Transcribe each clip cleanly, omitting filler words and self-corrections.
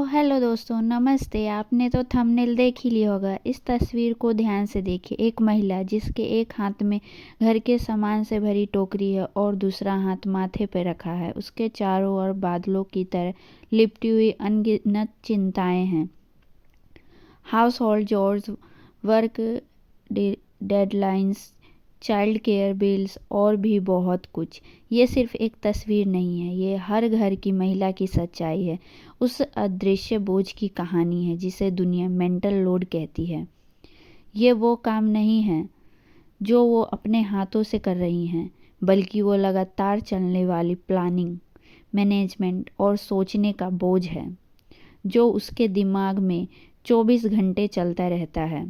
Hello दोस्तों, नमस्ते। आपने तो थंबनेल देख ही लिया होगा। इस तस्वीर को ध्यान से देखिए। एक महिला जिसके एक हाथ में घर के सामान से भरी टोकरी है और दूसरा हाथ माथे पर रखा है। उसके चारों ओर बादलों की तरह लिपटी हुई अनगिनत चिंताएं हैं। House hold chores, work deadlines, child care bills और भी बहुत कुछ। ये सिर्फ एक तस्वीर नहीं है, ये हर घर की महिला की सच्चाई है। उस अदृश्य बोझ की कहानी है जिसे दुनिया मेंटल लोड कहती है। ये वो काम नहीं है जो वो अपने हाथों से कर रही हैं, बल्कि वो लगातार चलने वाली प्लानिंग, मैनेजमेंट और सोचने का बोझ है जो उसके दिमाग में 24 घंटे चलता रहता है।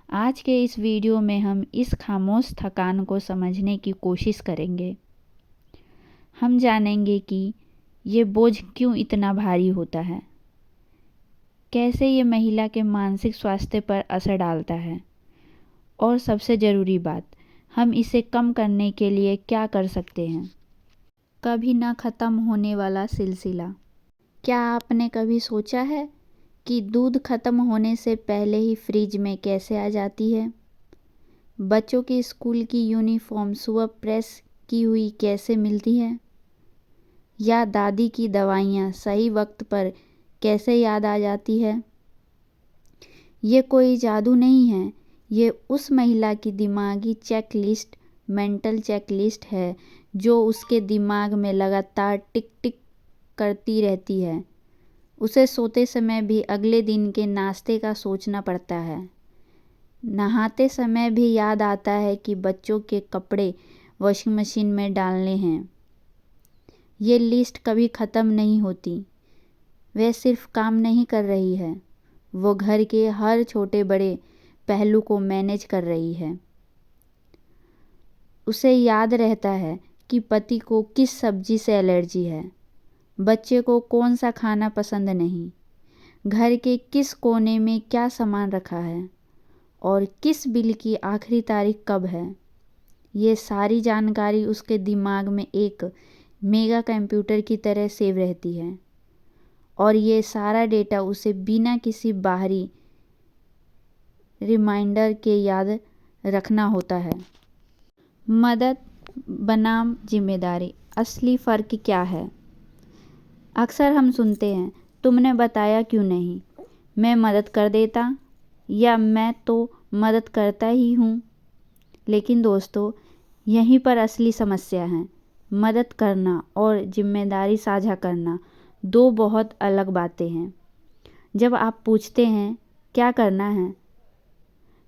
आज के इस वीडियो में हम इस खामोश थकान को समझने की कोशिश करेंगे। हम जानेंगे कि ये बोझ क्यों इतना भारी होता है, कैसे ये महिला के मानसिक स्वास्थ्य पर असर डालता है और सबसे ज़रूरी बात, हम इसे कम करने के लिए क्या कर सकते हैं। कभी ना ख़त्म होने वाला सिलसिला। क्या आपने कभी सोचा है कि दूध खत्म होने से पहले ही फ्रिज में कैसे आ जाती है? बच्चों की स्कूल की यूनिफॉर्म सुबह प्रेस की हुई कैसे मिलती है? या दादी की दवाइयाँ सही वक्त पर कैसे याद आ जाती है? ये कोई जादू नहीं है, ये उस महिला की दिमागी चेकलिस्ट, मेंटल चेकलिस्ट है जो उसके दिमाग में लगातार टिक टिक करती रहती है। उसे सोते समय भी अगले दिन के नाश्ते का सोचना पड़ता है। नहाते समय भी याद आता है कि बच्चों के कपड़े वॉशिंग मशीन में डालने हैं। ये लिस्ट कभी ख़त्म नहीं होती। वह सिर्फ काम नहीं कर रही है, वो घर के हर छोटे बड़े पहलू को मैनेज कर रही है। उसे याद रहता है कि पति को किस सब्जी से एलर्जी है, बच्चे को कौन सा खाना पसंद नहीं, घर के किस कोने में क्या सामान रखा है और किस बिल की आखिरी तारीख कब है। ये सारी जानकारी उसके दिमाग में एक मेगा कंप्यूटर की तरह सेव रहती है और ये सारा डेटा उसे बिना किसी बाहरी रिमाइंडर के याद रखना होता है। मदद बनाम जिम्मेदारी, असली फ़र्क क्या है? अक्सर हम सुनते हैं, तुमने बताया क्यों नहीं, मैं मदद कर देता, या मैं तो मदद करता ही हूँ। लेकिन दोस्तों, यहीं पर असली समस्या है। मदद करना और जिम्मेदारी साझा करना दो बहुत अलग बातें हैं। जब आप पूछते हैं क्या करना है,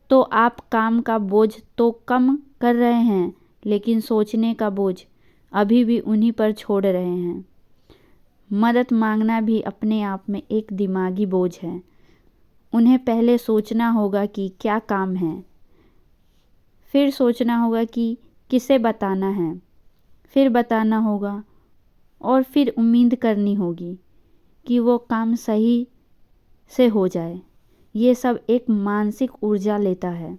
तो आप काम का बोझ तो कम कर रहे हैं, लेकिन सोचने का बोझ अभी भी उन्हीं पर छोड़ रहे हैं। मदद मांगना भी अपने आप में एक दिमागी बोझ है। उन्हें पहले सोचना होगा कि क्या काम है, फिर सोचना होगा कि किसे बताना है, फिर बताना होगा और फिर उम्मीद करनी होगी कि वो काम सही से हो जाए। ये सब एक मानसिक ऊर्जा लेता है।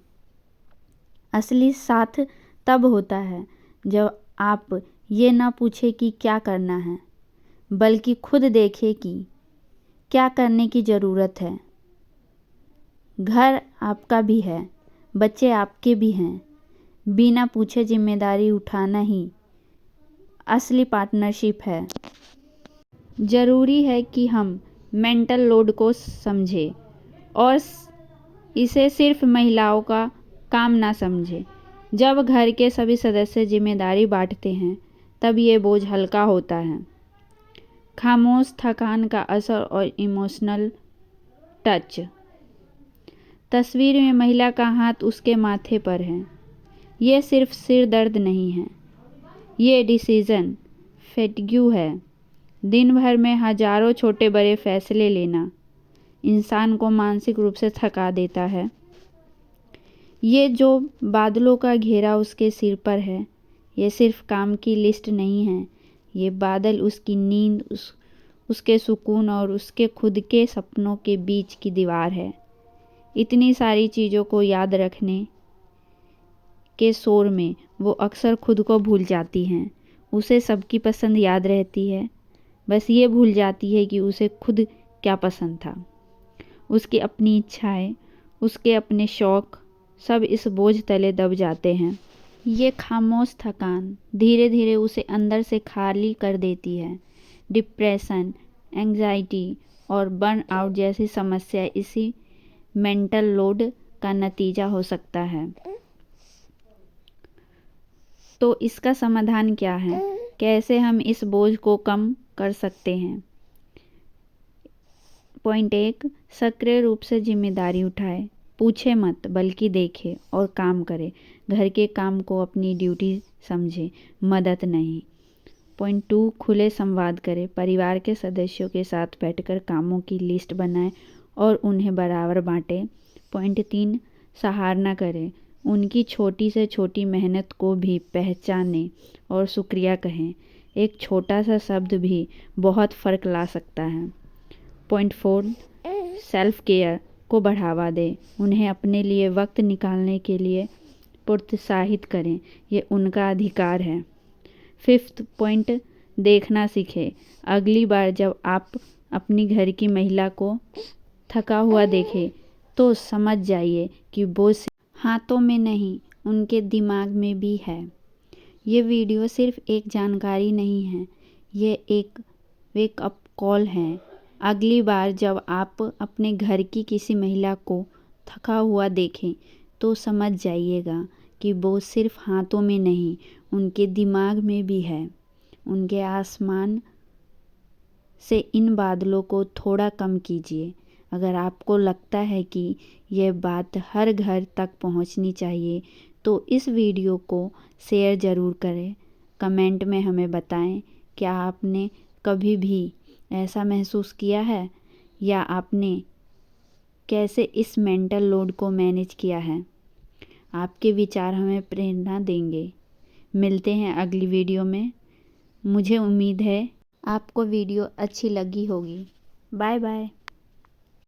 असली साथ तब होता है जब आप ये ना पूछे कि क्या करना है, बल्कि खुद देखें कि क्या करने की ज़रूरत है। घर आपका भी है, बच्चे आपके भी हैं। बिना पूछे जिम्मेदारी उठाना ही असली पार्टनरशिप है। ज़रूरी है कि हम मेंटल लोड को समझें और इसे सिर्फ महिलाओं का काम ना समझें। जब घर के सभी सदस्य जिम्मेदारी बांटते हैं, तब ये बोझ हल्का होता है। खामोश थकान का असर और इमोशनल टच। तस्वीर में महिला का हाथ उसके माथे पर है। ये सिर्फ सिर दर्द नहीं है, ये डिसीजन फैटिग्यू है। दिन भर में हजारों छोटे बड़े फैसले लेना इंसान को मानसिक रूप से थका देता है। ये जो बादलों का घेरा उसके सिर पर है, ये सिर्फ काम की लिस्ट नहीं है। ये बादल उसकी नींद, उसके सुकून और उसके खुद के सपनों के बीच की दीवार है। इतनी सारी चीज़ों को याद रखने के शोर में वो अक्सर खुद को भूल जाती हैं। उसे सबकी पसंद याद रहती है, बस ये भूल जाती है कि उसे खुद क्या पसंद था। उसकी अपनी इच्छाएं, उसके अपने शौक सब इस बोझ तले दब जाते हैं। ये खामोश थकान धीरे धीरे उसे अंदर से खाली कर देती है। डिप्रेशन, एंग्जाइटी और बर्नआउट जैसी समस्या इसी मेंटल लोड का नतीजा हो सकता है। तो इसका समाधान क्या है? कैसे हम इस बोझ को कम कर सकते हैं? पॉइंट 1, सक्रिय रूप से जिम्मेदारी उठाए। पूछे मत बल्कि देखे और काम करे। घर के काम को अपनी ड्यूटी समझे, मदद नहीं। पॉइंट 2, खुले संवाद करें। परिवार के सदस्यों के साथ बैठकर कामों की लिस्ट बनाएं और उन्हें बराबर बांटें। पॉइंट 3, सराहना करें। उनकी छोटी से छोटी मेहनत को भी पहचानें और शुक्रिया कहें। एक छोटा सा शब्द भी बहुत फ़र्क ला सकता है। पॉइंट 4, सेल्फ केयर को बढ़ावा दें। उन्हें अपने लिए वक्त निकालने के लिए प्रोत्साहित करें, ये उनका अधिकार है। 5th पॉइंट, देखना सीखें। अगली बार जब आप अपनी घर की महिला को थका हुआ देखें तो समझ जाइए कि बोझ हाथों में नहीं, उनके दिमाग में भी है। ये वीडियो सिर्फ एक जानकारी नहीं है, ये एक वेक अप कॉल है। अगली बार जब आप अपने घर की किसी महिला को थका हुआ देखें तो समझ जाइएगा कि बोझ सिर्फ हाथों में नहीं, उनके दिमाग में भी है। उनके आसमान से इन बादलों को थोड़ा कम कीजिए। अगर आपको लगता है कि यह बात हर घर तक पहुंचनी चाहिए तो इस वीडियो को शेयर ज़रूर करें। कमेंट में हमें बताएं, क्या आपने कभी भी ऐसा महसूस किया है या आपने कैसे इस मेंटल लोड को मैनेज किया है। आपके विचार हमें प्रेरणा देंगे। मिलते हैं अगली वीडियो में। मुझे उम्मीद है आपको वीडियो अच्छी लगी होगी। Bye bye.